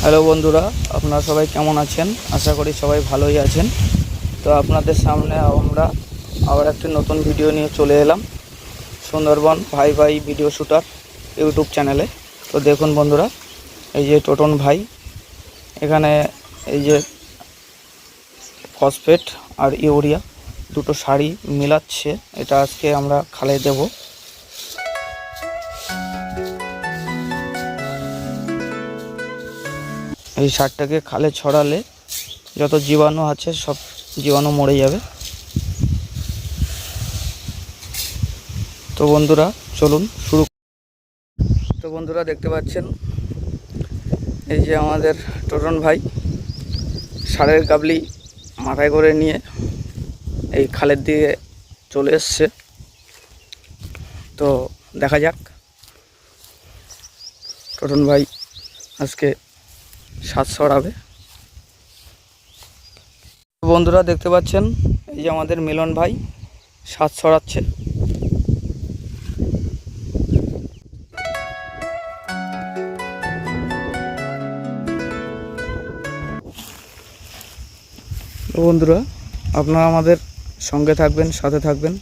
Hello বন্ধুরা, আপনারা সবাই কেমন আছেন? আশা করি সবাই ভালোই আছেন। তো আপনাদের সামনে আমরা আবার একটি নতুন ভিডিও নিয়ে চলে এলাম সুন্দরবন ভাই ভাই ভিডিও শ্যুটার ইউটিউব চ্যানেলে। তো দেখুন বন্ধুরা, এই যে টোটন ভাই এখানে এই যে ফসফেট আর ইউরিয়া দুটো সারি মিলাচ্ছে। এটা আজকে আমরা খালে দেব। এই সারটাকে খালে ছড়ালে যত জীবাণু আছে সব জীবাণু মরে যাবে। তো বন্ধুরা চলুন শুরু। তো বন্ধুরা দেখতে পাচ্ছেন এই যে আমাদের টোটন ভাই সারের গাবলি মাথায় করে নিয়ে এই খালের দিকে চলে এসছে। তো দেখা যাক টোটন ভাই আজকে সার ছড়াবে। বন্ধুরা দেখতে পাচ্ছেন এই যে আমাদের মিলন ভাই সার ছড়াচ্ছে। তো বন্ধুরা আপনারা আমাদের সঙ্গে থাকবেন, সাথে থাকবেন।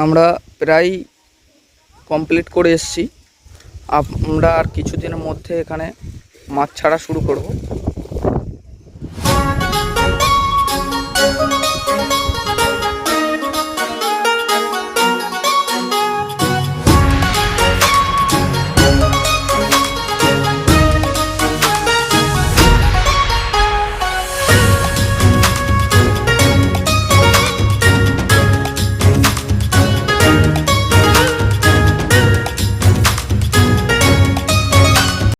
আমরা প্রায় কমপ্লিট করে এসেছি। আমরা আর কিছুদিনের মধ্যে এখানে মাছ ছাড়া শুরু করব।